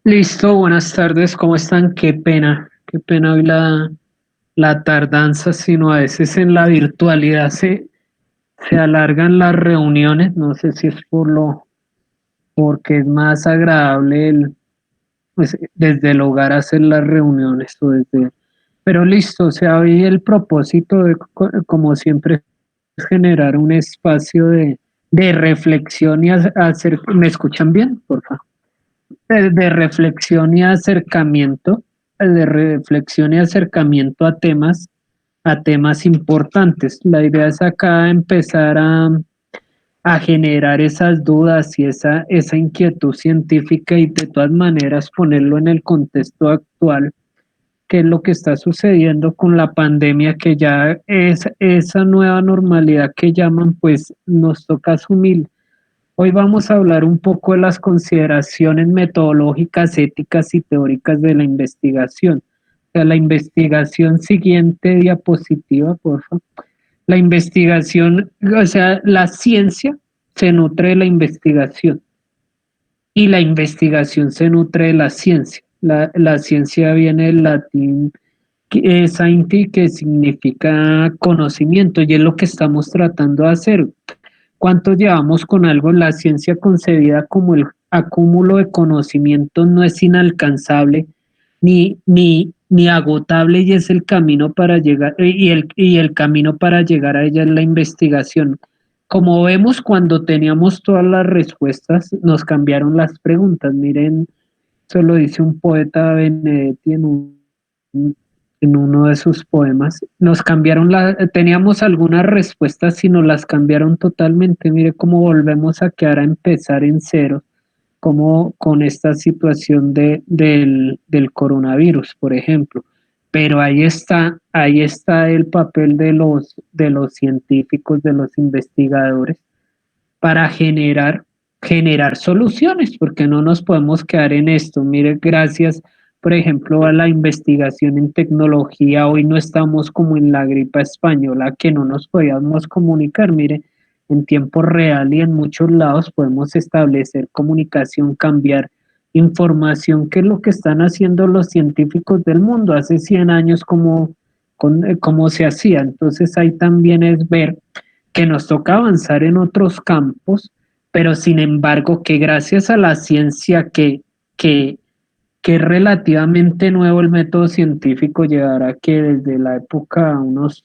Listo, buenas tardes, ¿cómo están? Qué pena hoy la tardanza, sino a veces en la virtualidad se alargan las reuniones, no sé si es porque es más agradable pues, desde el hogar hacer las reuniones pero listo, o sea, hoy el propósito como siempre, es generar un espacio de reflexión y hacer, ¿me escuchan bien, por favor? De reflexión y acercamiento, de reflexión y acercamiento a temas importantes. La idea es acá empezar a generar esas dudas y esa inquietud científica y de todas maneras ponerlo en el contexto actual, qué es lo que está sucediendo con la pandemia, que ya es esa nueva normalidad que llaman, pues nos toca asumir. Hoy vamos a hablar un poco de las consideraciones metodológicas, éticas y teóricas de la investigación. O sea, la investigación, siguiente diapositiva, por favor. La investigación, o sea, la ciencia se nutre de la investigación y la investigación se nutre de la ciencia. La ciencia viene del latín scienti, que significa conocimiento, y es lo que estamos tratando de hacer. ¿Cuánto llevamos con algo? La ciencia concebida como el acúmulo de conocimiento no es inalcanzable ni agotable, y es el camino para llegar, y el camino para llegar a ella es la investigación. Como vemos, cuando teníamos todas las respuestas, nos cambiaron las preguntas. Miren, eso lo dice un poeta Benedetti en uno de sus poemas. Nos cambiaron teníamos algunas respuestas y nos las cambiaron totalmente. Mire cómo volvemos a quedar a empezar en cero, como con esta situación del coronavirus, por ejemplo. Pero ahí está el papel de los científicos, de los investigadores, para generar soluciones, porque no nos podemos quedar en esto. Mire, gracias, por ejemplo, a la investigación en tecnología, hoy no estamos como en la gripa española, que no nos podíamos comunicar. Mire, en tiempo real y en muchos lados podemos establecer comunicación, cambiar información, que es lo que están haciendo los científicos del mundo hace 100 años, como se hacía. Entonces ahí también es ver que nos toca avanzar en otros campos, pero sin embargo que gracias a la ciencia que, que es relativamente nuevo el método científico, llegará que desde la época unos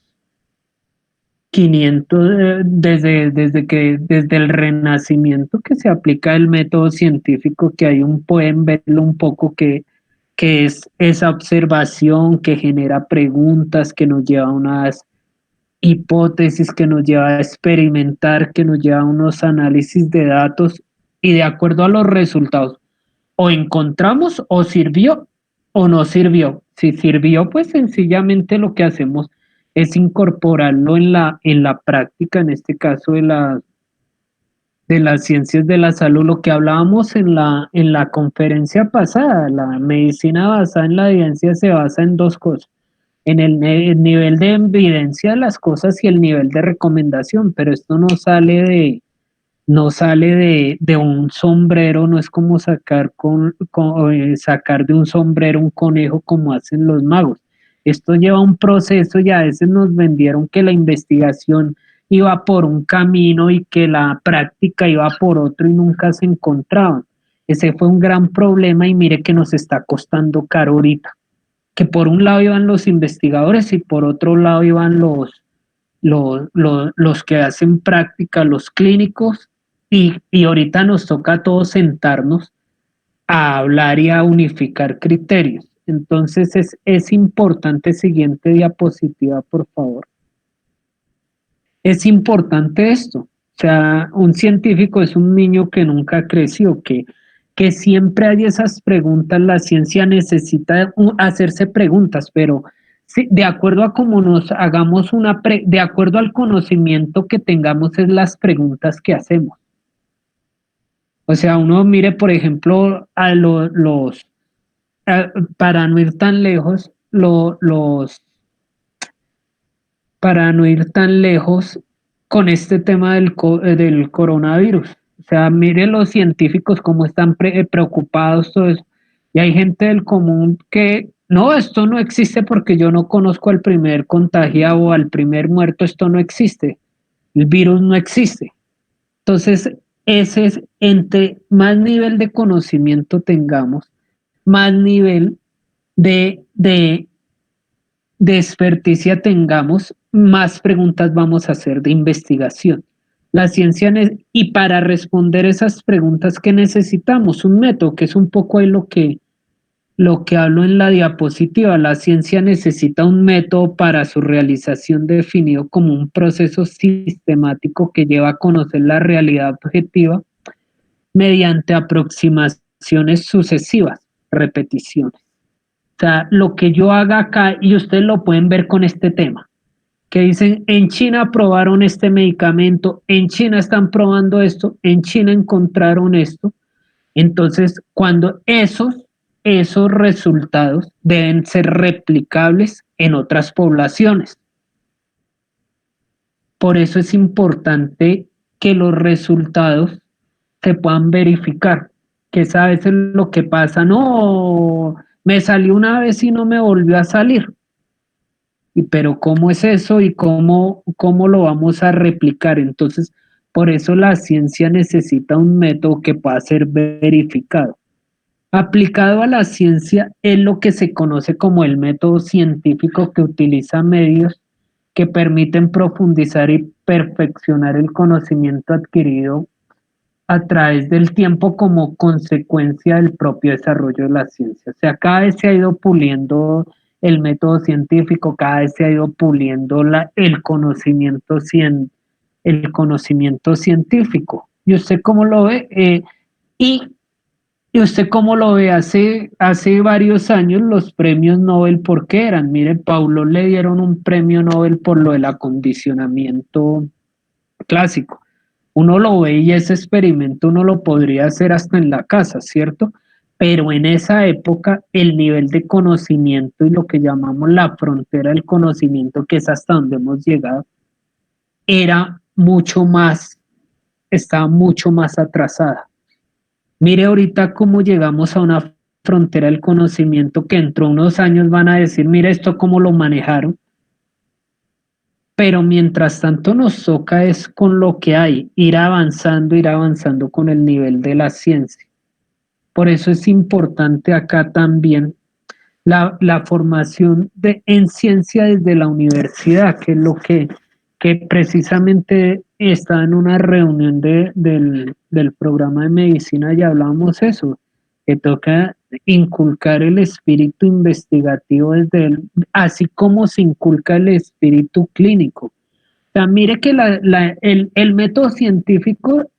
500, desde el Renacimiento que se aplica el método científico, que pueden verlo un poco, que es esa observación que genera preguntas, que nos lleva a unas hipótesis, que nos lleva a experimentar, que nos lleva a unos análisis de datos, y de acuerdo a los resultados o encontramos o sirvió o no sirvió. Si sirvió, pues sencillamente lo que hacemos es incorporarlo en la práctica, en este caso de las ciencias de la salud, lo que hablábamos en la conferencia pasada. La medicina basada en la evidencia se basa en dos cosas: en el nivel de evidencia de las cosas y el nivel de recomendación, pero esto no sale de un sombrero, no es como sacar de un sombrero un conejo como hacen los magos. Esto lleva un proceso, y a veces nos vendieron que la investigación iba por un camino y que la práctica iba por otro y nunca se encontraban. Ese fue un gran problema, y mire que nos está costando caro ahorita, que por un lado iban los investigadores y por otro lado iban los que hacen práctica, los clínicos, y ahorita nos toca a todos sentarnos a hablar y a unificar criterios. Entonces es importante, siguiente diapositiva, por favor. Es importante esto. O sea, un científico es un niño que nunca creció, que siempre hay esas preguntas. La ciencia necesita hacerse preguntas, pero sí, de acuerdo a cómo nos hagamos de acuerdo al conocimiento que tengamos, es las preguntas que hacemos. O sea, uno mire, por ejemplo, para no ir tan lejos, para no ir tan lejos con este tema del coronavirus. O sea, mire los científicos cómo están preocupados, todo eso. Y hay gente del común que, no, esto no existe porque yo no conozco al primer contagiado o al primer muerto, esto no existe, el virus no existe. Entonces, ese es, entre más nivel de conocimiento tengamos, más nivel de de experticia tengamos, más preguntas vamos a hacer de investigación. La ciencia y para responder esas preguntas que necesitamos, un método, que es un poco ahí lo que hablo en la diapositiva, la ciencia necesita un método para su realización definido como un proceso sistemático que lleva a conocer la realidad objetiva mediante aproximaciones sucesivas, repeticiones. O sea, lo que yo haga acá, y ustedes lo pueden ver con este tema, que dicen, en China probaron este medicamento, en China están probando esto, en China encontraron esto. Entonces, cuando esos resultados deben ser replicables en otras poblaciones. Por eso es importante que los resultados se puedan verificar, que es a veces lo que pasa, no, me salió una vez y no me volvió a salir. Y pero ¿cómo es eso y cómo lo vamos a replicar? Entonces, por eso la ciencia necesita un método que pueda ser verificado. Aplicado a la ciencia es lo que se conoce como el método científico que utiliza medios que permiten profundizar y perfeccionar el conocimiento adquirido a través del tiempo como consecuencia del propio desarrollo de la ciencia. O sea, cada vez se ha ido puliendo el método científico, cada vez se ha ido puliendo el conocimiento científico. ¿Y usted cómo lo ve? Y, ¿Y usted cómo lo ve? Hace varios años los premios Nobel, ¿por qué eran? Mire, Paulo le dieron un premio Nobel por lo del acondicionamiento clásico. Uno lo ve y ese experimento uno lo podría hacer hasta en la casa, ¿cierto? Pero en esa época el nivel de conocimiento y lo que llamamos la frontera del conocimiento, que es hasta donde hemos llegado, era mucho más, estaba mucho más atrasada. Mire ahorita cómo llegamos a una frontera del conocimiento que dentro de unos años van a decir, mira esto cómo lo manejaron, pero mientras tanto nos toca es con lo que hay, ir avanzando con el nivel de la ciencia. Por eso es importante acá también la formación en ciencia desde la universidad, que es lo que precisamente está en una reunión del programa de medicina y hablábamos eso, que toca inculcar el espíritu investigativo así como se inculca el espíritu clínico. O sea, mire que el método científico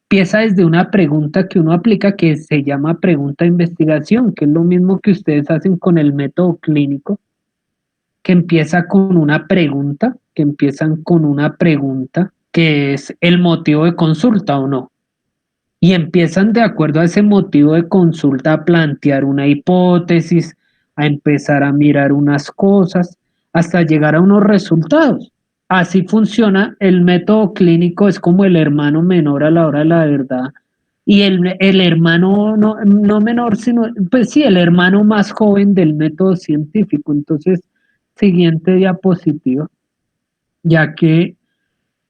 empieza desde una pregunta que uno aplica que se llama pregunta de investigación, que es lo mismo que ustedes hacen con el método clínico, que empieza con una pregunta, que empiezan con una pregunta, que es el motivo de consulta o no. Y empiezan de acuerdo a ese motivo de consulta a plantear una hipótesis, a empezar a mirar unas cosas, hasta llegar a unos resultados. Así funciona el método clínico, es como el hermano menor a la hora de la verdad. Y el hermano no menor, sino, pues sí, el hermano más joven del método científico. Entonces, siguiente diapositiva, ya que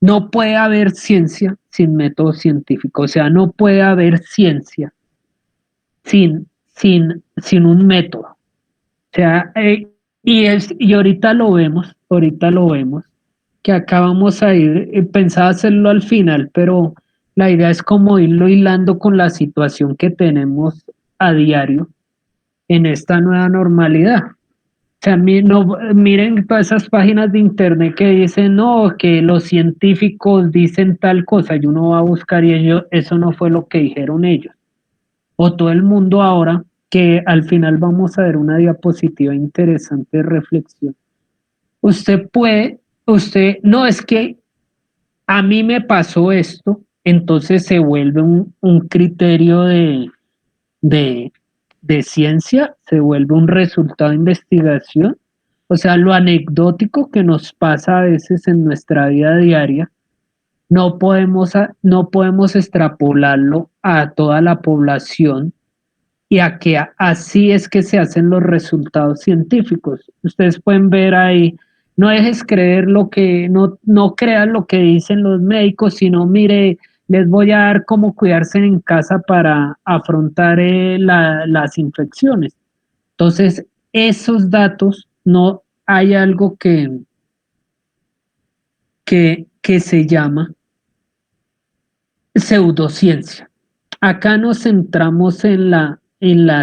no puede haber ciencia sin método científico, o sea, no puede haber ciencia sin un método. O sea, y ahorita lo vemos, que acá vamos a ir, pensaba hacerlo al final, pero la idea es como irlo hilando con la situación que tenemos a diario en esta nueva normalidad. O sea, no, miren todas esas páginas de internet que dicen, no, que los científicos dicen tal cosa, y uno va a buscar y eso no fue lo que dijeron ellos. O todo el mundo ahora, que al final vamos a ver una diapositiva interesante de reflexión. No es que a mí me pasó esto, entonces se vuelve un criterio de, de ciencia, se vuelve un resultado de investigación. O sea, lo anecdótico que nos pasa a veces en nuestra vida diaria, no podemos extrapolarlo a toda la población y a que así es que se hacen los resultados científicos. Ustedes pueden ver ahí, no dejes creer lo que, no crean lo que dicen los médicos, sino mire, les voy a dar cómo cuidarse en casa para afrontar las infecciones. Entonces, esos datos, no hay algo que se llama pseudociencia. Acá nos centramos en la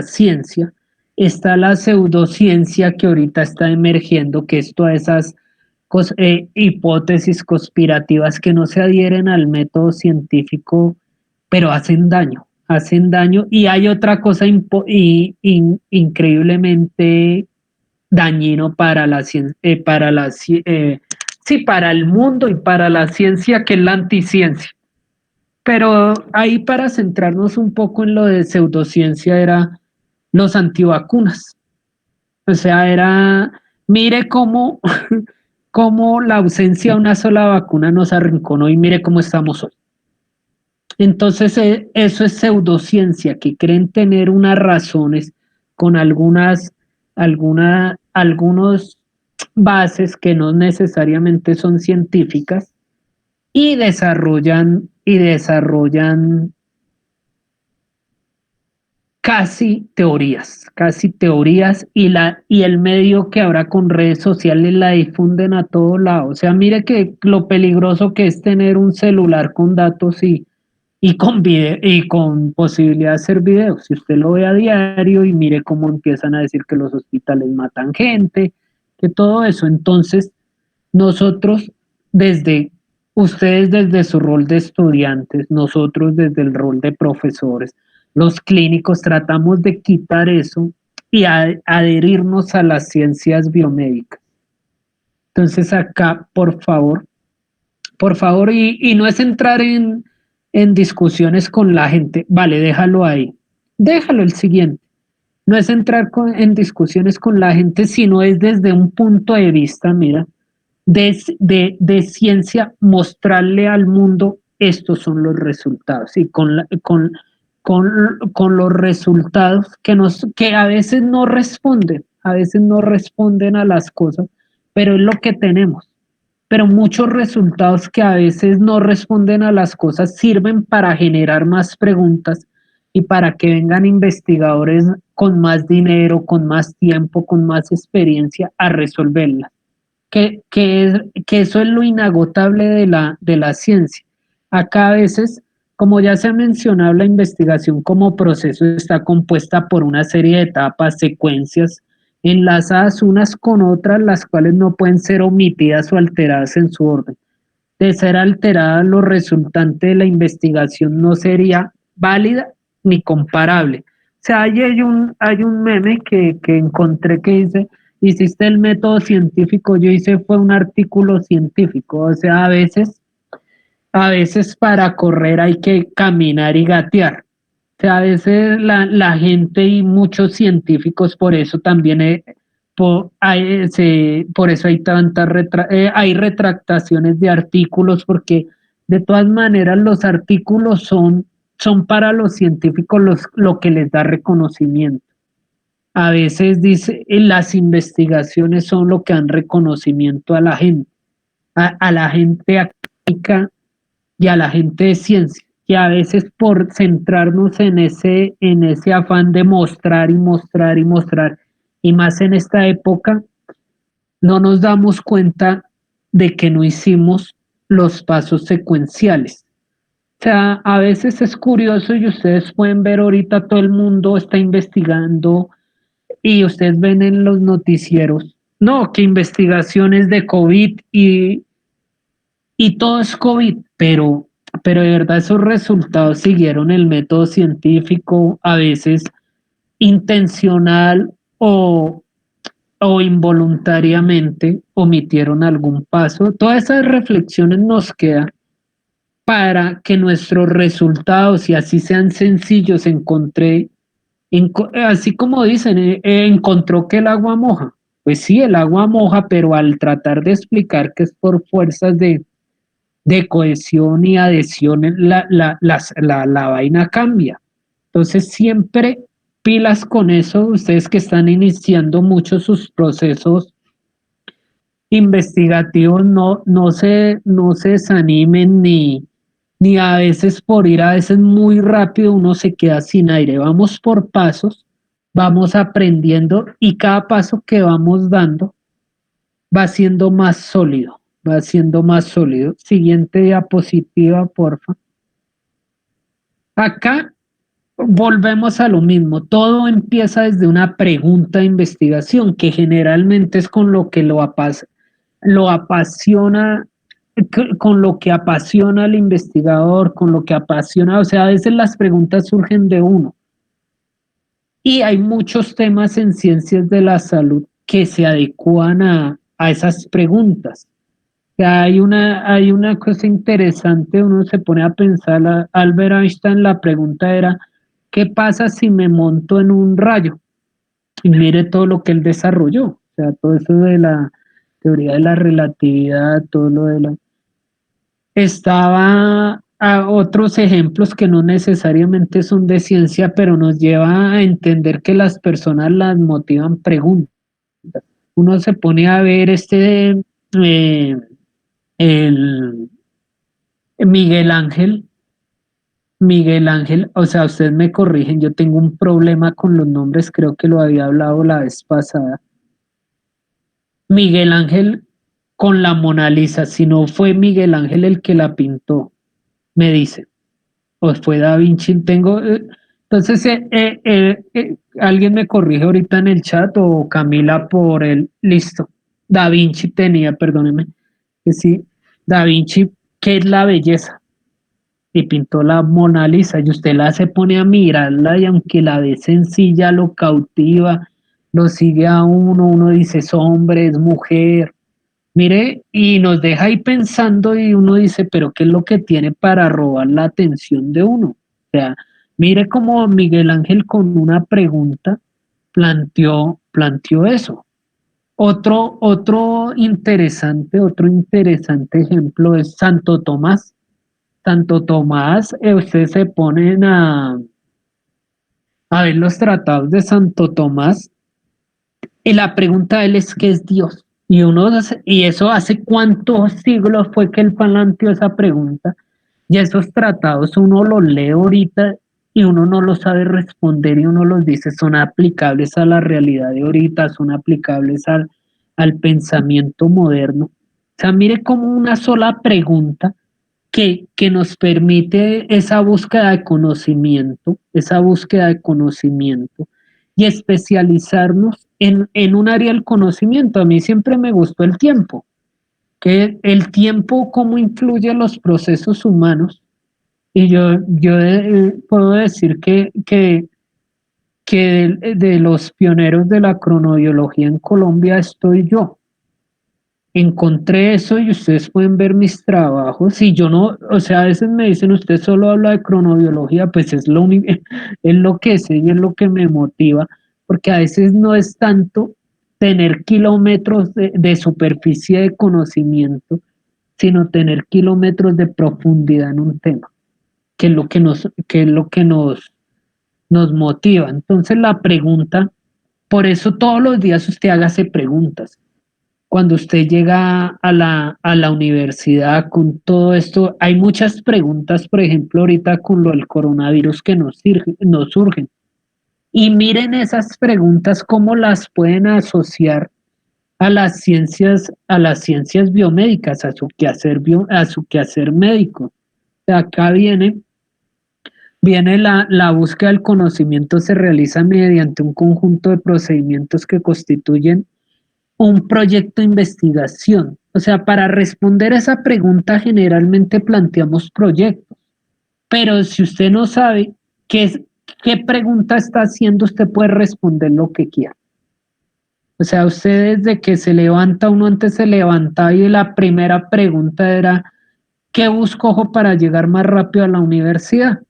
ciencia. Está la pseudociencia que ahorita está emergiendo, que es todas esas hipótesis conspirativas que no se adhieren al método científico, pero hacen daño. Y hay otra cosa increíblemente dañino para sí, para el mundo y para la ciencia, que es la anticiencia. Pero ahí, para centrarnos un poco en lo de pseudociencia, era los antivacunas. O sea, mire cómo, cómo la ausencia de una sola vacuna nos arrinconó, y mire cómo estamos hoy. Entonces, eso es pseudociencia, que creen tener unas razones con algunos bases que no necesariamente son científicas, y desarrollan casi teorías, y el medio que ahora con redes sociales la difunden a todo lado. O sea, mire que lo peligroso que es tener un celular con datos y con posibilidad de hacer videos. Si usted lo ve a diario y mire cómo empiezan a decir que los hospitales matan gente, que todo eso. Entonces, nosotros desde, ustedes desde su rol de estudiantes, nosotros desde el rol de profesores, los clínicos, tratamos de quitar eso y adherirnos a las ciencias biomédicas. Entonces acá, por favor, y no es entrar en discusiones con la gente, vale, déjalo ahí, déjalo el siguiente. No es entrar en discusiones con la gente, sino es desde un punto de vista, mira, de ciencia, mostrarle al mundo estos son los resultados, y con los resultados que a veces no responden a las cosas, pero es lo que tenemos. Pero muchos resultados que a veces no responden a las cosas sirven para generar más preguntas y para que vengan investigadores con más dinero, con más tiempo, con más experiencia a resolverlas. Que eso es lo inagotable de la ciencia. Acá a veces, como ya se ha mencionado, la investigación como proceso está compuesta por una serie de etapas, secuencias, enlazadas unas con otras, las cuales no pueden ser omitidas o alteradas en su orden. De ser alterada, lo resultante de la investigación no sería válida ni comparable. O sea, hay un meme que encontré que dice: hiciste el método científico, yo hice fue un artículo científico. O sea, a veces para correr hay que caminar y gatear. O sea, a veces la gente y muchos científicos, por eso también por eso hay hay retractaciones de artículos, porque de todas maneras los artículos son para los científicos lo que les da reconocimiento. A veces dice, las investigaciones son lo que dan reconocimiento a la gente, a la gente académica y a la gente de ciencia, que a veces por centrarnos en ese afán de mostrar y mostrar y mostrar, y más en esta época, no nos damos cuenta de que no hicimos los pasos secuenciales. O sea, a veces es curioso, y ustedes pueden ver ahorita todo el mundo está investigando, y ustedes ven en los noticieros, no, que investigaciones de COVID, y todo es COVID, pero de verdad esos resultados siguieron el método científico, a veces intencional o involuntariamente omitieron algún paso. Todas esas reflexiones nos quedan para que nuestros resultados, y así sean sencillos, así como dicen, encontró que el agua moja. Pues sí, el agua moja, pero al tratar de explicar que es por fuerzas de cohesión y adhesión, la vaina cambia. Entonces siempre pilas con eso, ustedes que están iniciando mucho sus procesos investigativos, no se desanimen ni a veces por ir a veces muy rápido uno se queda sin aire. Vamos por pasos, vamos aprendiendo y cada paso que vamos dando va siendo más sólido, va siendo más sólido. Siguiente diapositiva, porfa. Acá volvemos a lo mismo, todo empieza desde una pregunta de investigación, que generalmente es con lo que lo apasiona, con lo que apasiona al investigador, con lo que apasiona, o sea, a veces las preguntas surgen de uno. Y hay muchos temas en ciencias de la salud que se adecúan a esas preguntas. O sea, hay una cosa interesante, uno se pone a pensar, Albert Einstein, la pregunta era, ¿qué pasa si me monto en un rayo? Y mire todo lo que él desarrolló, o sea, todo eso de la teoría de la relatividad, todo lo de la... Estaba a otros ejemplos que no necesariamente son de ciencia, pero nos lleva a entender que las personas las motivan preguntas. Uno se pone a ver eh, el Miguel Ángel, o sea, ustedes me corrigen, yo tengo un problema con los nombres, creo que lo había hablado la vez pasada. Miguel Ángel con la Mona Lisa, si no fue Miguel Ángel el que la pintó, me dice, o fue Da Vinci, tengo... entonces, alguien me corrige ahorita en el chat o Camila por el... Listo. Da Vinci tenía, perdóneme, que sí, Da Vinci, ¿qué es la belleza? Y pintó la Mona Lisa y usted la se pone a mirarla y aunque la ve sencilla, lo cautiva, lo sigue a uno, uno dice es hombre, es mujer, mire, y nos deja ahí pensando y uno dice, pero ¿qué es lo que tiene para robar la atención de uno? O sea, mire cómo Miguel Ángel con una pregunta planteó eso. Otro interesante ejemplo es Santo Tomás. Santo Tomás, ustedes se ponen a ver los tratados de Santo Tomás y la pregunta de él es ¿qué es Dios? Y eso hace cuántos siglos fue que él planteó esa pregunta. Y esos tratados uno los lee ahorita y uno no los sabe responder y uno los dice son aplicables a la realidad de ahorita, son aplicables al pensamiento moderno. O sea, mire como una sola pregunta que nos permite esa búsqueda de conocimiento y especializarnos en un área del conocimiento. A mí siempre me gustó el tiempo, que el tiempo cómo influye en los procesos humanos. Y yo puedo decir que de los pioneros de la cronobiología en Colombia estoy yo. Encontré eso y ustedes pueden ver mis trabajos y yo no, o sea, a veces me dicen usted solo habla de cronobiología, pues es lo único, es lo que sé y es lo que me motiva, porque a veces no es tanto tener kilómetros de superficie de conocimiento, sino tener kilómetros de profundidad en un tema, que es lo que es lo que nos motiva. Entonces la pregunta, por eso todos los días usted hágase preguntas cuando usted llega a la universidad con todo esto, hay muchas preguntas, por ejemplo, ahorita con lo del coronavirus que nos surgen. Y miren esas preguntas, cómo las pueden asociar a las ciencias biomédicas, a su quehacer médico. Acá viene la búsqueda del conocimiento, se realiza mediante un conjunto de procedimientos que constituyen un proyecto de investigación. O sea, para responder a esa pregunta generalmente planteamos proyectos, pero si usted no sabe qué pregunta está haciendo, usted puede responder lo que quiera. O sea, usted desde que se levanta, uno antes se levantaba y la primera pregunta era, ¿qué busco ojo para llegar más rápido a la universidad?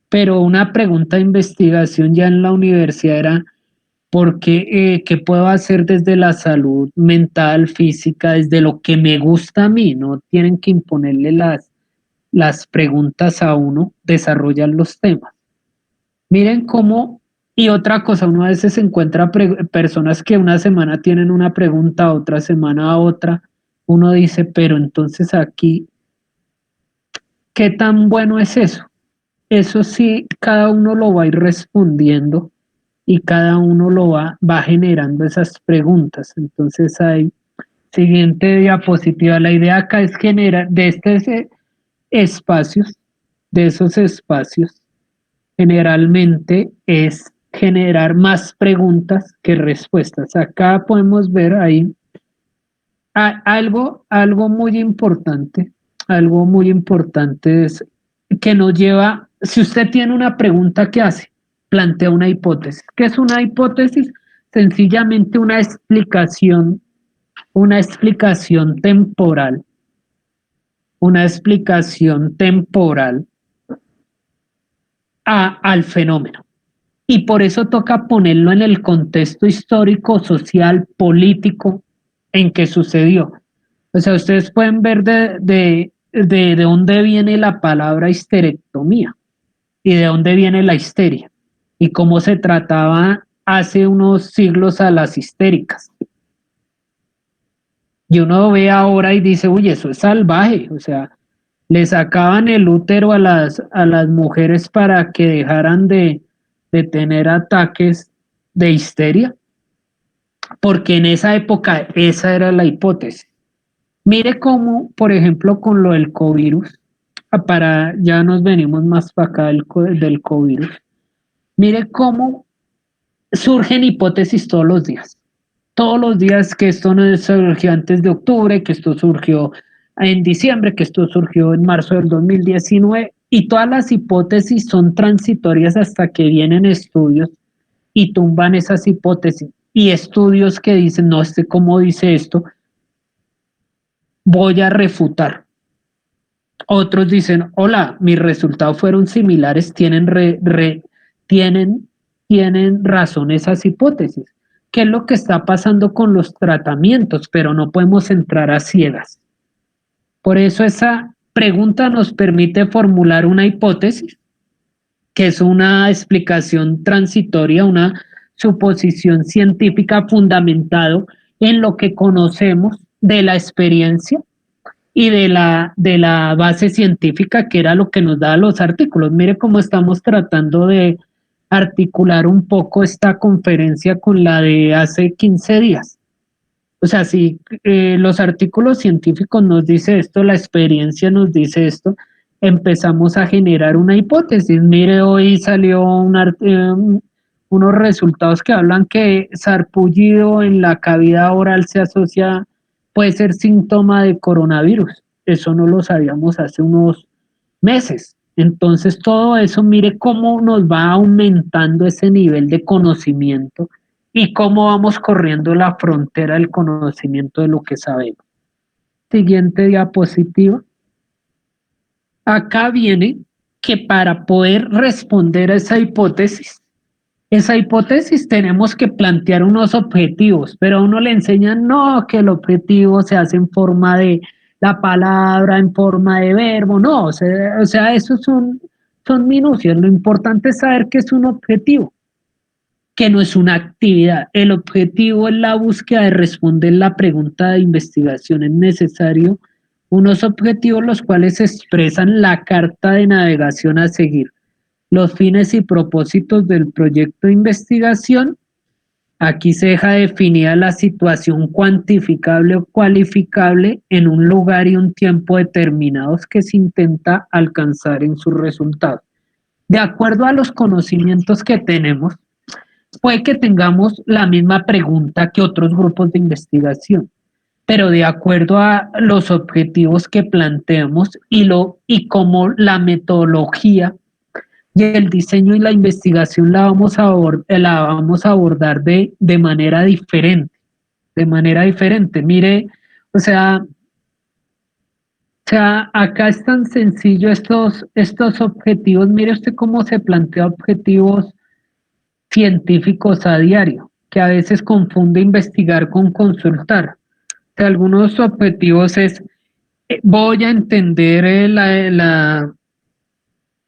Pero una pregunta de investigación ya en la universidad era, porque qué puedo hacer desde la salud mental, física, desde lo que me gusta a mí, no tienen que imponerle las preguntas a uno, desarrollan los temas. Miren cómo Y otra cosa, uno a veces encuentra personas que una semana tienen una pregunta, otra semana otra. Uno dice, pero entonces aquí, ¿qué tan bueno es eso? Eso sí, cada uno lo va a ir respondiendo y cada uno va generando esas preguntas. Entonces hay siguiente diapositiva. La idea acá es generar de estos espacios, de esos espacios, generalmente es generar más preguntas que respuestas. Acá podemos ver ahí algo muy importante es que nos lleva, si usted tiene una pregunta, ¿qué hace? Plantea una hipótesis. ¿Qué es una hipótesis? Sencillamente una explicación temporal, una explicación temporal al fenómeno. Y por eso toca ponerlo en el contexto histórico, social, político en que sucedió. O sea, ustedes pueden ver de dónde viene la palabra histerectomía y de dónde viene la histeria y cómo se trataba hace unos siglos a las histéricas. Y uno ve ahora y dice, uy, eso es salvaje, o sea, le sacaban el útero a las mujeres para que dejaran de tener ataques de histeria, porque en esa época esa era la hipótesis. Mire cómo, por ejemplo, con lo del covirus, ya nos venimos más para acá del covirus, mire cómo surgen hipótesis todos los días que esto no surgió antes de octubre, que esto surgió en diciembre, que esto surgió en marzo del 2019, y todas las hipótesis son transitorias hasta que vienen estudios y tumban esas hipótesis. Y estudios que dicen, no sé cómo dice esto, voy a refutar. Otros dicen, hola, mis resultados fueron similares, tienen, tienen razón esas hipótesis. ¿Qué es lo que está pasando con los tratamientos? Pero no podemos entrar a ciegas. Por eso esa pregunta nos permite formular una hipótesis, que es una explicación transitoria, una suposición científica fundamentado en lo que conocemos de la experiencia y de la base científica, que era lo que nos da los artículos. Mire cómo estamos tratando de articular un poco esta conferencia con la de hace 15 días. O sea, si los artículos científicos nos dice esto, la experiencia nos dice esto, empezamos a generar una hipótesis. Mire, hoy salió unos resultados que hablan que sarpullido en la cavidad oral se asocia, puede ser síntoma de coronavirus. Eso no lo sabíamos hace unos meses. Entonces, todo eso, mire cómo nos va aumentando ese nivel de conocimiento y cómo vamos corriendo la frontera del conocimiento de lo que sabemos. Siguiente diapositiva. Acá viene que para poder responder a esa hipótesis tenemos que plantear unos objetivos, pero a uno le enseñan no, que el objetivo se hace en forma de la palabra, en forma de verbo, no, o sea eso son minucias. Lo importante es saber que es un objetivo, que no es una actividad. El objetivo es la búsqueda de responder la pregunta de investigación. Es necesario unos objetivos los cuales expresan la carta de navegación a seguir, los fines y propósitos del proyecto de investigación. Aquí se deja definida la situación cuantificable o cualificable en un lugar y un tiempo determinados que se intenta alcanzar en sus resultados. De acuerdo a los conocimientos que tenemos, puede que tengamos la misma pregunta que otros grupos de investigación, pero de acuerdo a los objetivos que planteamos y como la metodología y el diseño y la investigación la vamos a abordar de manera diferente, de manera diferente. Mire, acá es tan sencillo estos objetivos. Mire usted cómo se plantea objetivos científicos a diario, que a veces confunde investigar con consultar. O sea, algunos objetivos es, voy a entender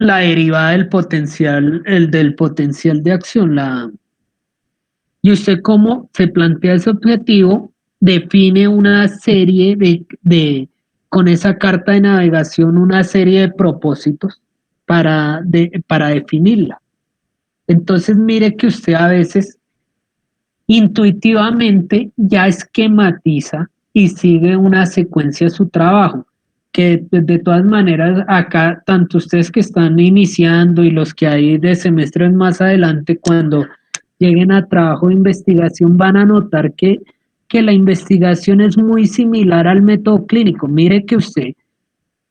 la derivada del potencial, el del potencial de acción, y usted cómo se plantea ese objetivo, define una serie con esa carta de navegación, una serie de propósitos para definirla. Entonces mire que usted a veces intuitivamente ya esquematiza y sigue una secuencia de su trabajo, que de todas maneras acá, tanto ustedes que están iniciando y los que hay de semestres más adelante, cuando lleguen a trabajo de investigación, van a notar que la investigación es muy similar al método clínico. Mire que usted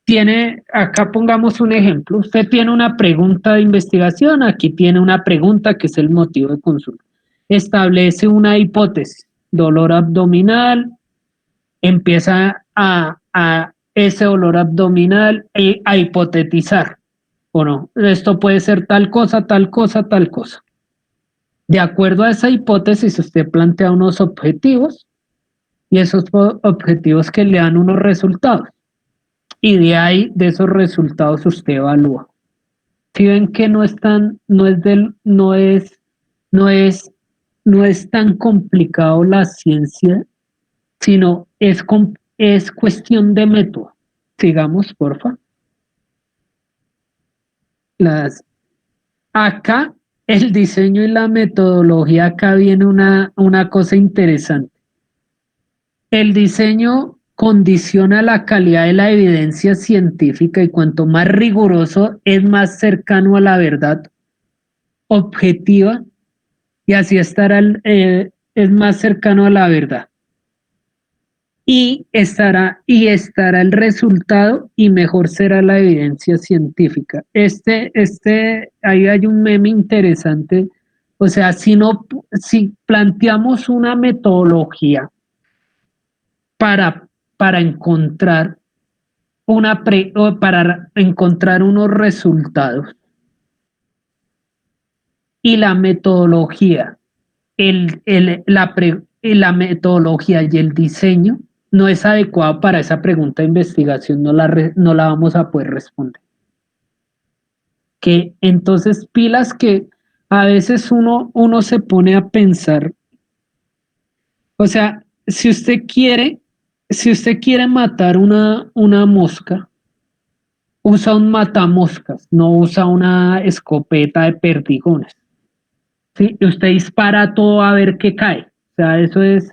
tiene, acá pongamos un ejemplo, usted tiene una pregunta de investigación, aquí tiene una pregunta que es el motivo de consulta. Establece una hipótesis, dolor abdominal, empieza a ese dolor abdominal a hipotetizar, ¿o no? Esto puede ser tal cosa, tal cosa, tal cosa. De acuerdo a esa hipótesis, usted plantea unos objetivos y esos objetivos que le dan unos resultados. Y de ahí, de esos resultados, usted evalúa. Si ven que no es tan, no es del, no es, no es tan complicado la ciencia, sino es cuestión de método. Sigamos, porfa. Las, acá, el diseño y la metodología, acá viene una cosa interesante. El diseño condiciona la calidad de la evidencia científica y cuanto más riguroso es más cercano a la verdad objetiva y así es más cercano a la verdad. Y estará el resultado y mejor será la evidencia científica. Ahí hay un meme interesante. O sea, si planteamos una metodología para, para encontrar para encontrar unos resultados y la metodología, la metodología y el diseño no es adecuado para esa pregunta de investigación, no la vamos a poder responder. Que entonces pilas que a veces uno se pone a pensar, o sea, si usted quiere matar una mosca, usa un matamoscas, no usa una escopeta de perdigones. ¿Sí? Usted dispara a todo a ver qué cae. O sea, eso es,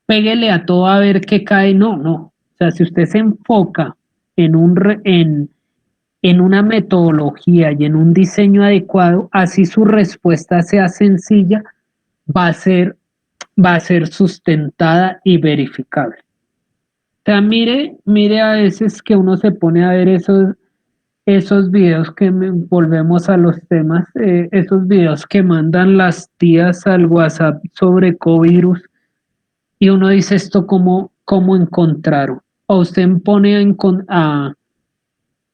péguele a todo a ver qué cae. No, no. O sea, si usted se enfoca en una metodología y en un diseño adecuado, así su respuesta sea sencilla, va a ser, va a ser sustentada y verificable. O sea, mire a veces que uno se pone a ver esos videos volvemos a los temas, esos videos que mandan las tías al WhatsApp sobre covirus y uno dice esto cómo encontraron. O usted pone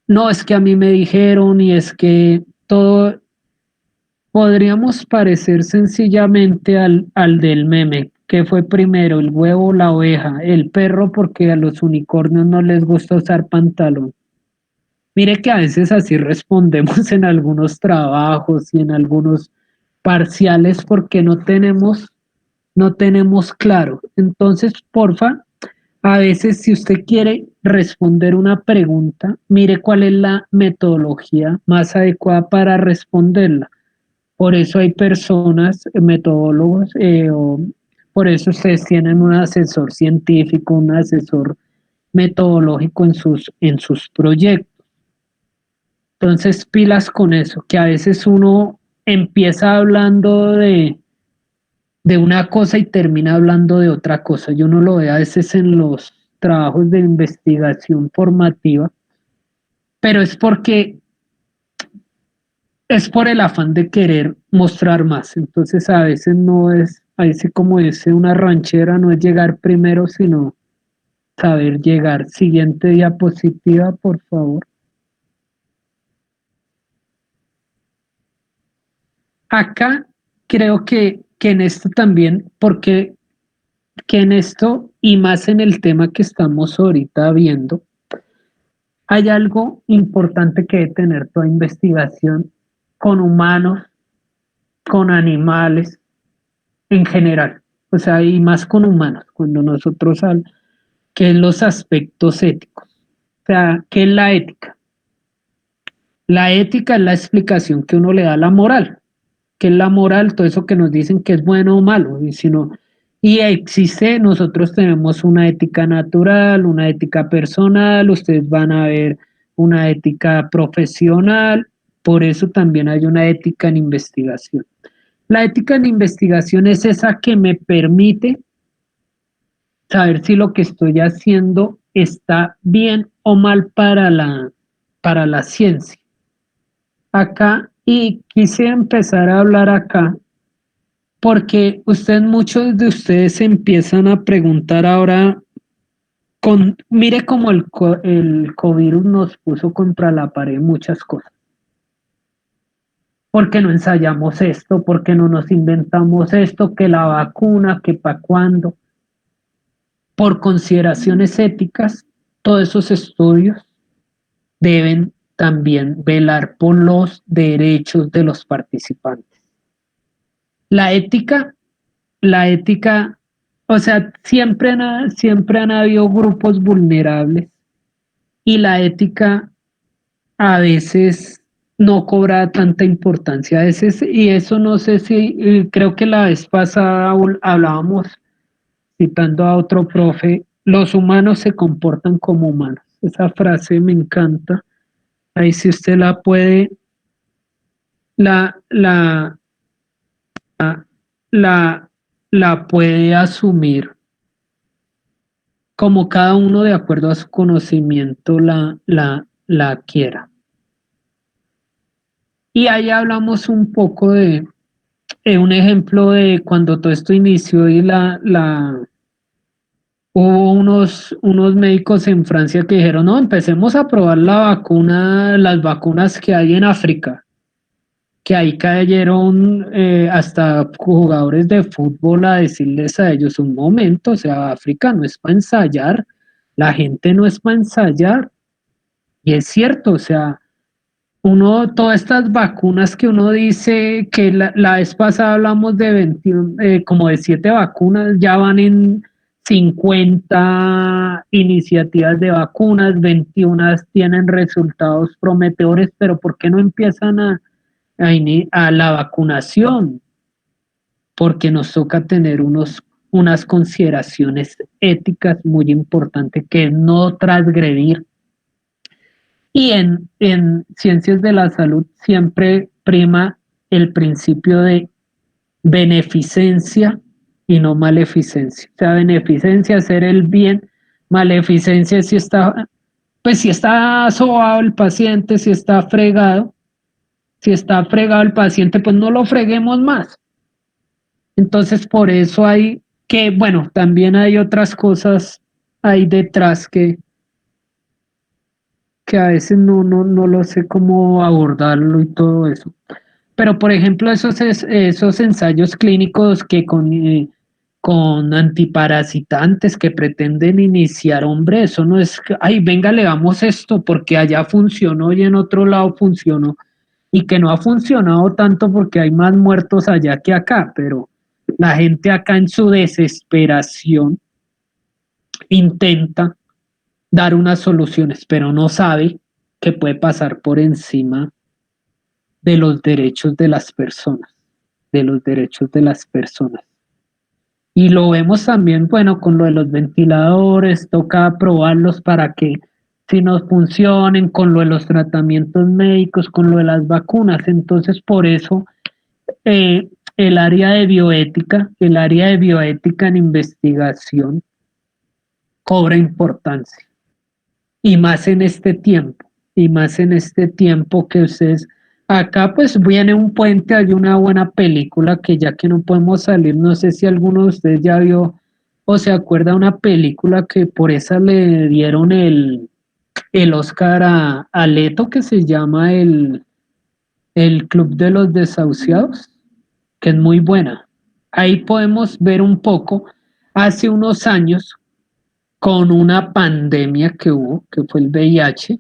no, es que a mí me dijeron y es que todo, podríamos parecer sencillamente al del meme, que fue primero el huevo, la oveja, el perro porque a los unicornios no les gusta usar pantalón. Mire que a veces así respondemos en algunos trabajos y en algunos parciales porque no tenemos claro. Entonces, porfa, a veces si usted quiere responder una pregunta, mire cuál es la metodología más adecuada para responderla. Por eso hay personas, metodólogos, por eso ustedes tienen un asesor científico, un asesor metodológico en sus proyectos. Entonces, pilas con eso, que a veces uno empieza hablando de una cosa y termina hablando de otra cosa. Yo no lo veo a veces en los trabajos de investigación formativa, pero es por el afán de querer mostrar más. Entonces, a veces no es, a veces como dice una ranchera, no es llegar primero, sino saber llegar. Siguiente diapositiva, por favor. Acá creo que en esto también, porque que en esto y más en el tema que estamos ahorita viendo, hay algo importante que debe tener toda investigación con humanos, con animales, en general. O sea, y más con humanos, cuando nosotros que es los aspectos éticos. O sea, ¿qué es la ética? La ética es la explicación que uno le da a la moral. ¿Qué es la moral? Todo eso que nos dicen que es bueno o malo. Y existe, nosotros tenemos una ética natural, una ética personal, ustedes van a ver una ética profesional, por eso también hay una ética en investigación. La ética en investigación es esa que me permite saber si lo que estoy haciendo está bien o mal para la ciencia. Acá, y quise empezar a hablar acá, porque muchos de ustedes se empiezan a preguntar ahora, mire cómo el covirus nos puso contra la pared muchas cosas. ¿Por qué no ensayamos esto? ¿Por qué no nos inventamos esto? ¿Que la vacuna? ¿Que para cuándo? Por consideraciones éticas, todos esos estudios deben también velar por los derechos de los participantes. La ética, la ética, o sea, siempre han habido grupos vulnerables y la ética a veces no cobra tanta importancia. A veces, y eso no sé si, creo que la vez pasada hablábamos citando a otro profe, los humanos se comportan como humanos. Esa frase me encanta. Ahí si usted la puede, la, la, la, la puede asumir como cada uno de acuerdo a su conocimiento la adquiera. Y ahí hablamos un poco de un ejemplo de cuando todo esto inició y hubo unos médicos en Francia que dijeron, no, empecemos a probar las vacunas que hay en África, que ahí cayeron hasta jugadores de fútbol a decirles a ellos un momento, o sea, África no es para ensayar, la gente no es para ensayar, y es cierto, o sea, todas estas vacunas que uno dice que la vez pasada hablamos de 21, como de 7 vacunas, ya van en 50 iniciativas de vacunas, 21 tienen resultados prometedores, pero ¿por qué no empiezan a la vacunación? Porque nos toca tener unas consideraciones éticas muy importantes, que es no transgredir. Y en ciencias de la salud siempre prima el principio de beneficencia y no maleficencia. O sea, beneficencia, hacer el bien, maleficencia si está, pues si está sobado el paciente, si está fregado el paciente, pues no lo freguemos más. Entonces, por eso hay que, bueno, también hay otras cosas ahí detrás que a veces no lo sé cómo abordarlo y todo eso. Pero, por ejemplo, esos ensayos clínicos que con antiparasitantes que pretenden iniciar, hombre, eso no es, ay, venga, le damos esto porque allá funcionó y en otro lado funcionó, y que no ha funcionado tanto porque hay más muertos allá que acá, pero la gente acá en su desesperación intenta dar unas soluciones, pero no sabe que puede pasar por encima de los derechos de las personas, de los derechos de las personas. Y lo vemos también, bueno, con lo de los ventiladores, toca probarlos para que si nos funcionen, con lo de los tratamientos médicos, con lo de las vacunas. Entonces, por eso eh, el área de bioética en investigación cobra importancia. Y más en este tiempo, y más en este tiempo que ustedes, acá pues viene un puente, hay una buena película que ya que no podemos salir, no sé si alguno de ustedes ya vio o se acuerda una película que por esa le dieron el Oscar a Leto, que se llama el Club de los Desahuciados, que es muy buena. Ahí podemos ver un poco, hace unos años, con una pandemia que hubo, que fue el VIH,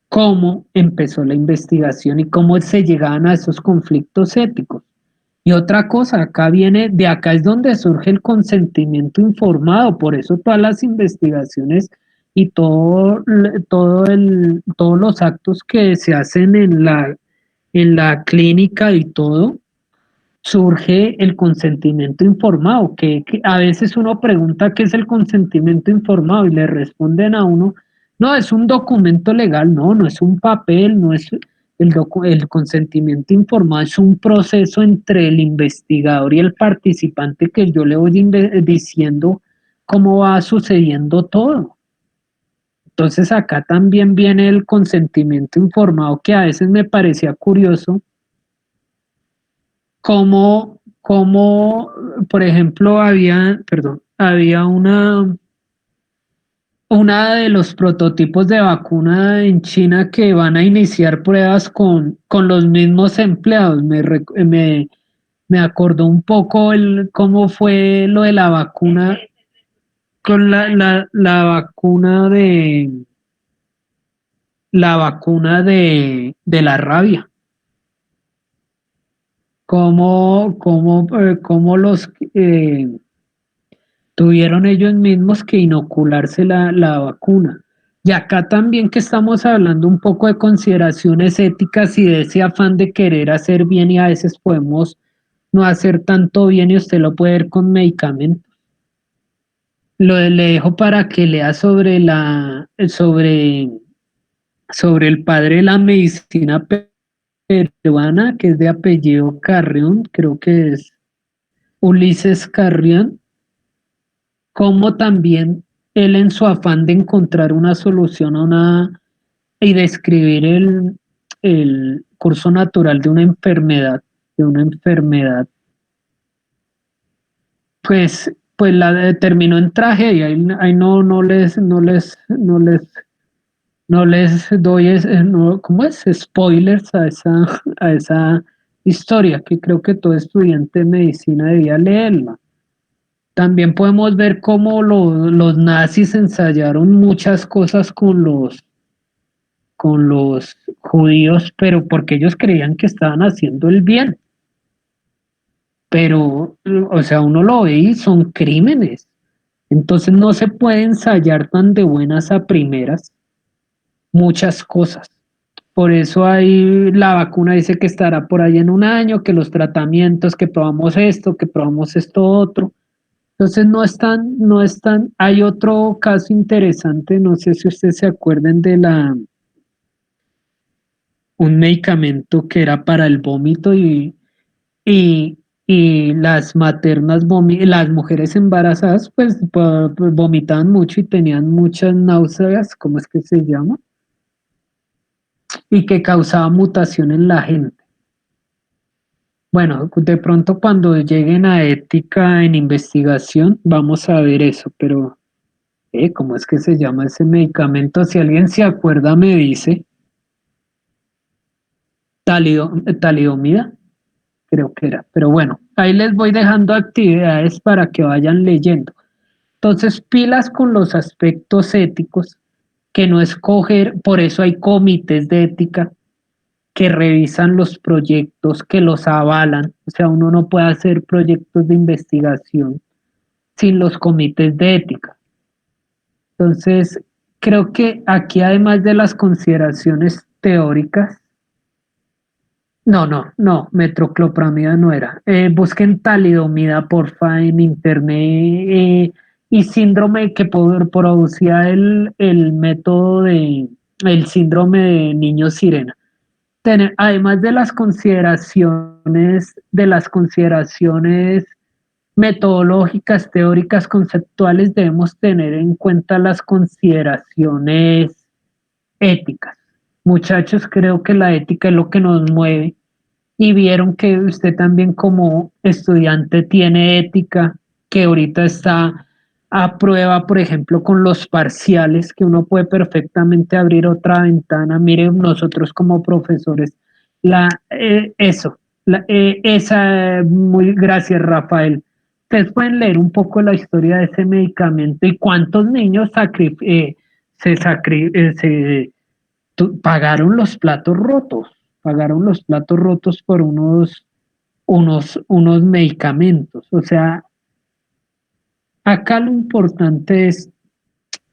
cómo empezó la investigación y cómo se llegaban a esos conflictos éticos. Y otra cosa, de acá es donde surge el consentimiento informado, por eso todas las investigaciones y todos los actos que se hacen en la clínica y todo, surge el consentimiento informado, que a veces uno pregunta qué es el consentimiento informado y le responden a uno, no, es un documento legal, no, no es un papel, no es el consentimiento informado, es un proceso entre el investigador y el participante que yo le voy diciendo cómo va sucediendo todo. Entonces acá también viene el consentimiento informado que a veces me parecía curioso como, por ejemplo, había una de los prototipos de vacuna en China que van a iniciar pruebas con los mismos empleados. Me acordó un poco cómo fue lo de la vacuna, con la vacuna de la rabia. Cómo los tuvieron ellos mismos que inocularse la vacuna. Y acá también que estamos hablando un poco de consideraciones éticas y de ese afán de querer hacer bien y a veces podemos no hacer tanto bien y usted lo puede ver con medicamentos. Le dejo para que lea sobre el padre de la medicina peruana, que es de apellido Carrión, creo que es Ulises Carrión, como también él en su afán de encontrar una solución y describir el curso natural de una enfermedad, pues terminó en tragedia. Ahí no les doy, ¿cómo es? Spoilers a esa historia, que creo que todo estudiante de medicina debía leerla. También podemos ver cómo los nazis ensayaron muchas cosas con los judíos, pero porque ellos creían que estaban haciendo el bien. Pero, o sea, uno lo ve y son crímenes. Entonces no se puede ensayar tan de buenas a primeras muchas cosas. Por eso ahí la vacuna dice que estará por ahí en un año, que los tratamientos, que probamos esto otro. Entonces no están, hay otro caso interesante, no sé si ustedes se acuerdan un medicamento que era para el vómito y, y las mujeres embarazadas pues vomitaban mucho y tenían muchas náuseas, ¿cómo es que se llama? Y que causaba mutación en la gente. Bueno, de pronto cuando lleguen a ética en investigación vamos a ver eso, pero ¿cómo es que se llama ese medicamento? Si alguien se acuerda, me dice. Talidomida, creo que era. Pero bueno, ahí les voy dejando actividades para que vayan leyendo. Entonces, pilas con los aspectos éticos, que no escoger, por eso hay comités de ética que revisan los proyectos, que los avalan. O sea, uno no puede hacer proyectos de investigación sin los comités de ética. Entonces, creo que aquí, además de las consideraciones teóricas, no, metroclopramida no era. Busquen talidomida, porfa, en internet, y síndrome que producía el método el síndrome de niño sirena. Además de las consideraciones metodológicas, teóricas, conceptuales, debemos tener en cuenta las consideraciones éticas. Muchachos, creo que la ética es lo que nos mueve y vieron que usted también como estudiante tiene ética, que ahorita está a prueba, por ejemplo, con los parciales, que uno puede perfectamente abrir otra ventana. Miren, nosotros como profesores, gracias, Rafael. Ustedes pueden leer un poco la historia de ese medicamento y cuántos niños pagaron los platos rotos por unos medicamentos. O sea, acá lo importante es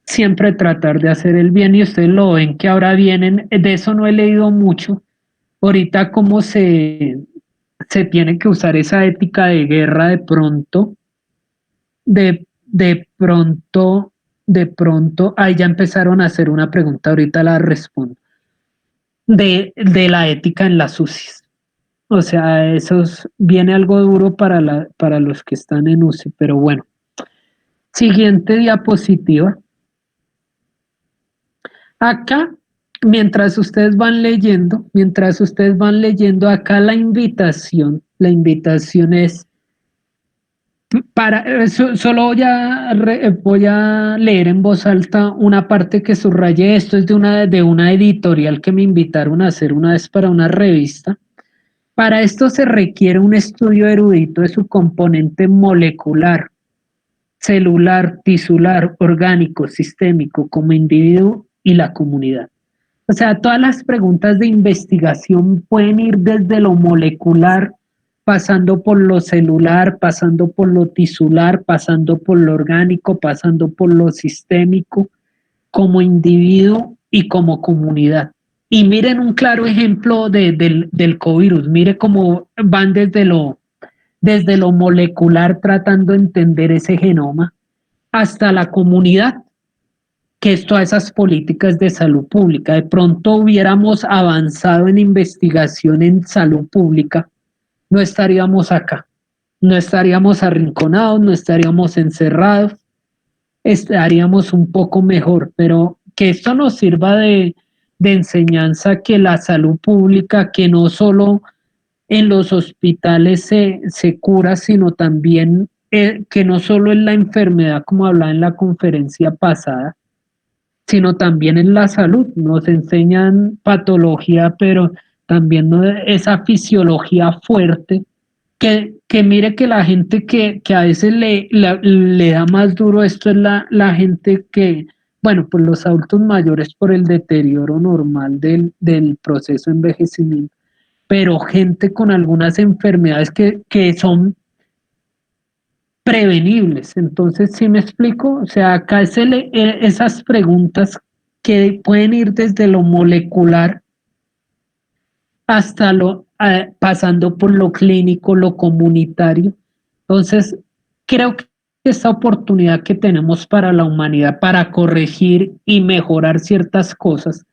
siempre tratar de hacer el bien y ustedes lo ven que ahora vienen, de eso no he leído mucho, ahorita cómo se tiene que usar esa ética de guerra de pronto, ahí ya empezaron a hacer una pregunta, ahorita la respondo, de la ética en las UCIs. O sea, viene algo duro para los que están en UCI, pero bueno. Siguiente diapositiva. Acá, mientras ustedes van leyendo acá la invitación es solo voy a leer en voz alta una parte que subrayé. Esto es de una editorial que me invitaron a hacer una vez para una revista. Para esto se requiere un estudio erudito de su componente molecular, celular, tisular, orgánico, sistémico, como individuo y la comunidad. O sea, todas las preguntas de investigación pueden ir desde lo molecular, pasando por lo celular, pasando por lo tisular, pasando por lo orgánico, pasando por lo sistémico, como individuo y como comunidad. Y miren un claro ejemplo del covirus, mire cómo van desde lo molecular tratando de entender ese genoma hasta la comunidad, que es todas esas políticas de salud pública. De pronto hubiéramos avanzado en investigación en salud pública, no estaríamos acá, no estaríamos arrinconados, no estaríamos encerrados, estaríamos un poco mejor, pero que esto nos sirva de enseñanza, que la salud pública, que no solo en los hospitales se cura, sino también que no solo es la enfermedad, como hablaba en la conferencia pasada, sino también en la salud. Nos enseñan patología, pero también esa fisiología fuerte, que mire que la gente que a veces le da más duro esto es la gente que, bueno, pues los adultos mayores por el deterioro normal del proceso de envejecimiento, pero gente con algunas enfermedades que son prevenibles. Entonces, ¿sí me explico? O sea, acá esas preguntas que pueden ir desde lo molecular hasta pasando por lo clínico, lo comunitario. Entonces, creo que esta oportunidad que tenemos para la humanidad para corregir y mejorar ciertas cosas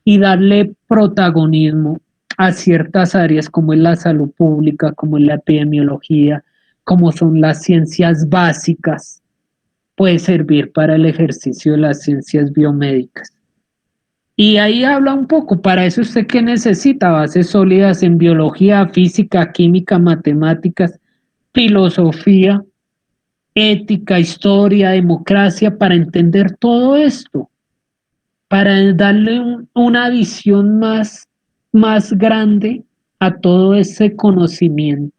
y darle protagonismo a ciertas áreas como es la salud pública, como es la epidemiología, como son las ciencias básicas, puede servir para el ejercicio de las ciencias biomédicas. Y ahí habla un poco, para eso usted qué necesita, bases sólidas en biología, física, química, matemáticas, filosofía, ética, historia, democracia, para entender todo esto, para darle una visión más grande a todo ese conocimiento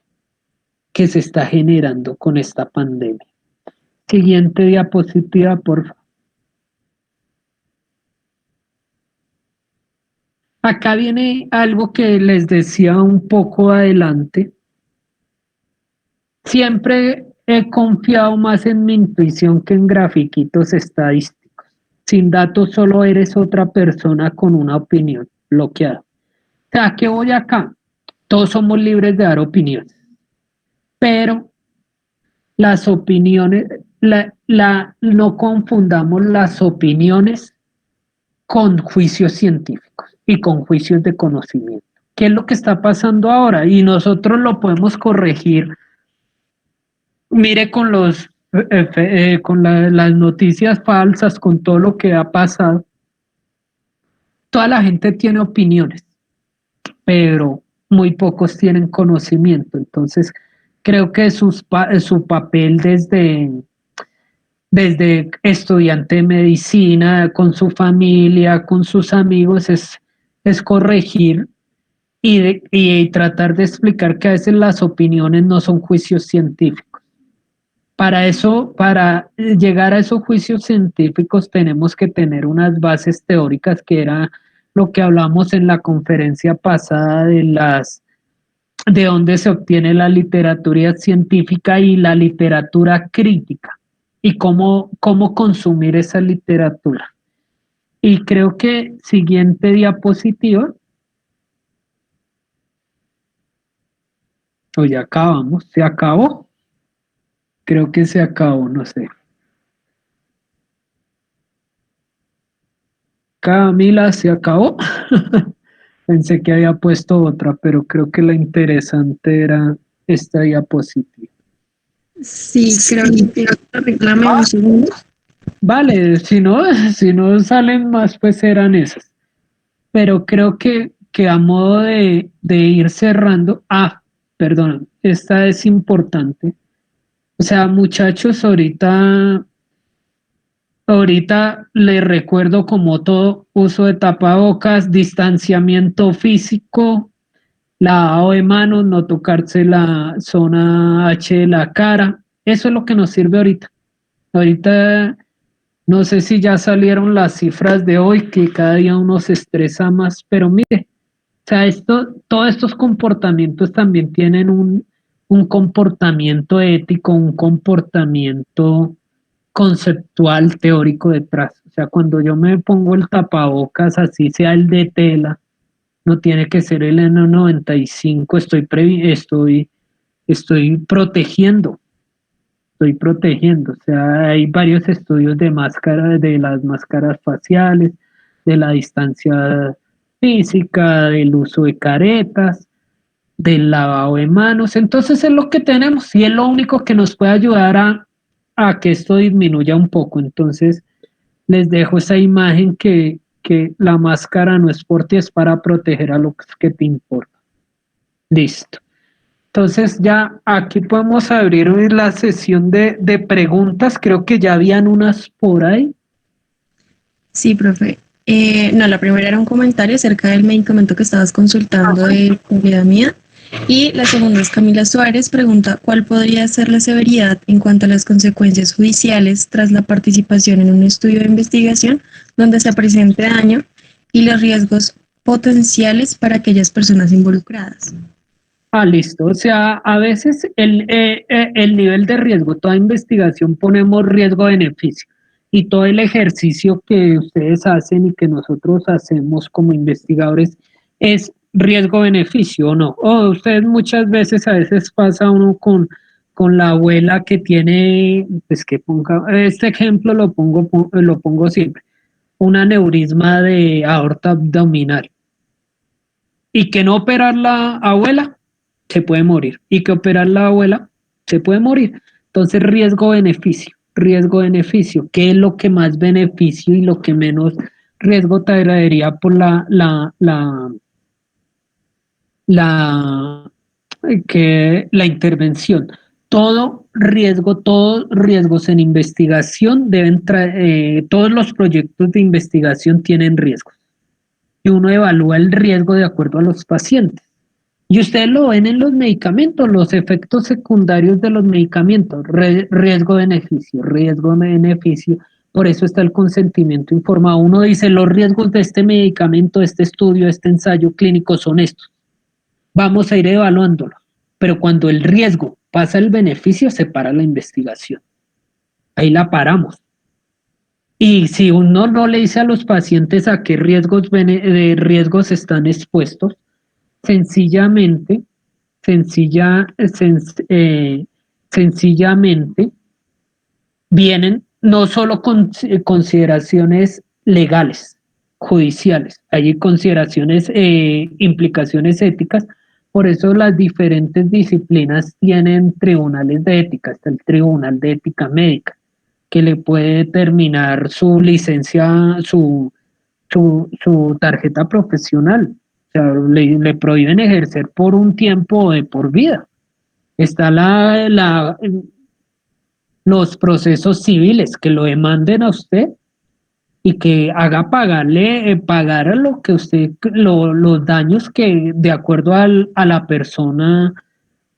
que se está generando con esta pandemia. Siguiente diapositiva, por favor. Acá viene algo que les decía un poco adelante. Siempre he confiado más en mi intuición que en grafiquitos estadísticos. Sin datos solo eres otra persona con una opinión bloqueada. O sea, ¿qué voy acá? Todos somos libres de dar opiniones, pero las opiniones, no confundamos las opiniones con juicios científicos y con juicios de conocimiento. ¿Qué es lo que está pasando ahora? Y nosotros lo podemos corregir. Mire con las noticias falsas, con todo lo que ha pasado. Toda la gente tiene opiniones, pero muy pocos tienen conocimiento. Entonces, creo que su papel desde estudiante de medicina, con su familia, con sus amigos, es corregir y tratar de explicar que a veces las opiniones no son juicios científicos. Para eso, para llegar a esos juicios científicos tenemos que tener unas bases teóricas que era lo que hablamos en la conferencia pasada de dónde se obtiene la literatura científica y la literatura crítica y cómo consumir esa literatura. Y creo que siguiente diapositiva, o ya acabamos, se acabó, creo que se acabó, no sé. Camila, se acabó. Pensé que había puesto otra, pero creo que la interesante era esta diapositiva. Sí, creo que reclame un segundo. Vale, si no salen más, pues serán esas. Pero creo que a modo de ir cerrando, perdón, esta es importante. O sea, muchachos, ahorita les recuerdo como todo, uso de tapabocas, distanciamiento físico, lavado de manos, no tocarse la zona H de la cara. Eso es lo que nos sirve ahorita. Ahorita no sé si ya salieron las cifras de hoy, que cada día uno se estresa más, pero mire, o sea, todos estos comportamientos también tienen un comportamiento ético, un comportamiento conceptual, teórico detrás. O sea, cuando yo me pongo el tapabocas, así sea el de tela, no tiene que ser el N95, estoy protegiendo. O sea, hay varios estudios de máscaras, de las máscaras faciales, de la distancia física, del uso de caretas, del lavado de manos. Entonces es lo que tenemos y es lo único que nos puede ayudar a que esto disminuya un poco. Entonces les dejo esa imagen que la máscara no es por ti, es para proteger a lo que te importa. Listo. Entonces ya aquí podemos abrir hoy la sesión de preguntas. Creo que ya habían unas por ahí. Sí, profe. No, la primera era un comentario acerca del medicamento que estabas consultando de calidad mía. Y la segunda es Camila Suárez, pregunta cuál podría ser la severidad en cuanto a las consecuencias judiciales tras la participación en un estudio de investigación donde se presente daño y los riesgos potenciales para aquellas personas involucradas. Listo. O sea, a veces el nivel de riesgo, toda investigación ponemos riesgo-beneficio y todo el ejercicio que ustedes hacen y que nosotros hacemos como investigadores es riesgo-beneficio o no. O ustedes muchas veces, a veces pasa uno con la abuela que tiene, pues que ponga, este ejemplo lo pongo siempre, un aneurisma de aorta abdominal y que no operar la abuela se puede morir y que operar la abuela se puede morir. Entonces, riesgo-beneficio, ¿qué es lo que más beneficio y lo que menos riesgo traería por la, la intervención? Todos riesgos en investigación todos los proyectos de investigación tienen riesgos y uno evalúa el riesgo de acuerdo a los pacientes. Y ustedes lo ven en los medicamentos, los efectos secundarios de los medicamentos, riesgo-beneficio, riesgo-beneficio. Por eso está el consentimiento informado. Uno dice, los riesgos de este medicamento, de este estudio, de este ensayo clínico son estos. Vamos a ir evaluándolo. Pero cuando el riesgo pasa el beneficio, se para la investigación. Ahí la paramos. Y si uno no le dice a los pacientes a qué riesgos están expuestos, sencillamente, sencilla, sencillamente vienen no solo con consideraciones legales, judiciales, hay consideraciones, implicaciones éticas, por eso las diferentes disciplinas tienen tribunales de ética, está el Tribunal de Ética Médica, que le puede determinar su licencia, su tarjeta profesional. O sea, le prohíben ejercer por un tiempo o de por vida. Está los procesos civiles que lo demanden a usted y que haga pagar a lo que usted, los daños que de acuerdo a la persona,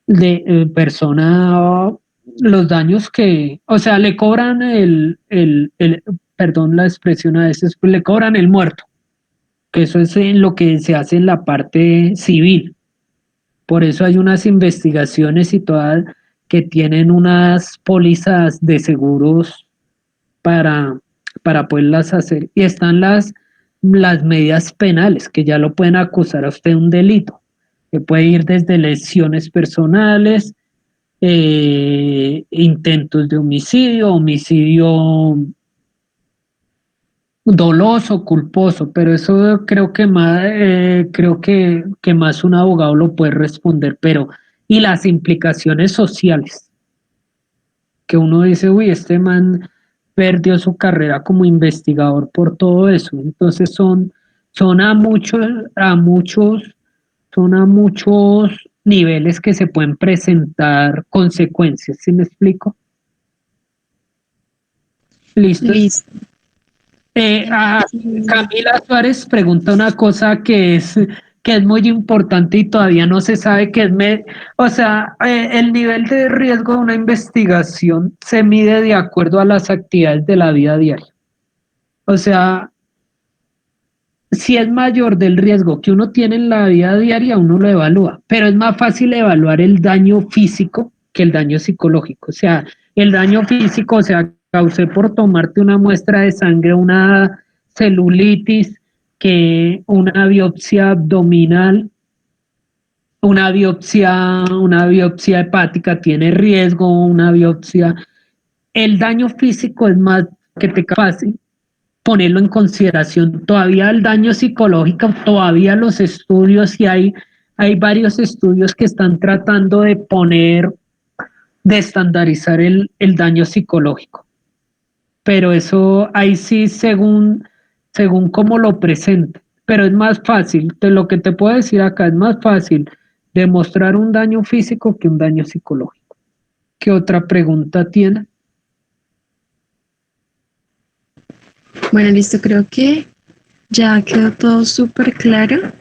los daños que, o sea, le cobran perdón la expresión a veces, le cobran el muerto. que eso es en lo que se hace en la parte civil. Por eso hay unas investigaciones y todas que tienen unas pólizas de seguros para, para poderlas hacer. Y están las medidas penales, que ya lo pueden acusar a usted de un delito, que puede ir desde lesiones personales, intentos de homicidio, homicidio doloso, culposo, pero eso creo que más un abogado lo puede responder, pero y las implicaciones sociales, que uno dice, uy, este man perdió su carrera como investigador por todo eso, entonces son son a muchos niveles que se pueden presentar consecuencias, ¿sí me explico? ¿Listo? Listo. Eh, ah, Sí. Camila Suárez pregunta una cosa que es muy importante y todavía no se sabe o sea, el nivel de riesgo de una investigación se mide de acuerdo a las actividades de la vida diaria. O sea, si es mayor del riesgo que uno tiene en la vida diaria, uno lo evalúa, pero es más fácil evaluar el daño físico que el daño psicológico. O sea, el daño físico, o sea, causé por tomarte una muestra de sangre, una celulitis, que una biopsia abdominal, una biopsia hepática tiene riesgo, una biopsia. El daño físico es más que te capacita ponerlo en consideración. Todavía el daño psicológico, todavía los estudios y hay varios estudios que están tratando de estandarizar el daño psicológico. Pero eso ahí sí según cómo lo presente. Pero es más fácil, de lo que te puedo decir acá, es más fácil demostrar un daño físico que un daño psicológico. ¿Qué otra pregunta tiene? Bueno, listo, creo que ya quedó todo súper claro.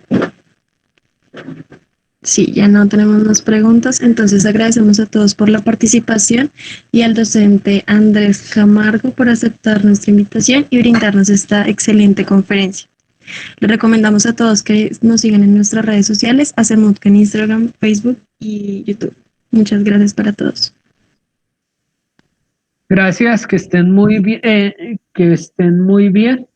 Sí, ya no tenemos más preguntas, entonces agradecemos a todos por la participación y al docente Andrés Camargo por aceptar nuestra invitación y brindarnos esta excelente conferencia. Les recomendamos a todos que nos sigan en nuestras redes sociales, Hacemutca en Instagram, Facebook y YouTube. Muchas gracias para todos. Gracias, que estén muy bien, que estén muy bien.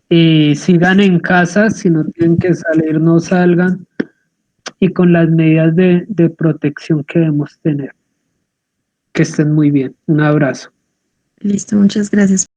Sigan en casa, si no tienen que salir, no salgan, y con las medidas de protección que debemos tener. Que estén muy bien. Un abrazo. Listo, muchas gracias.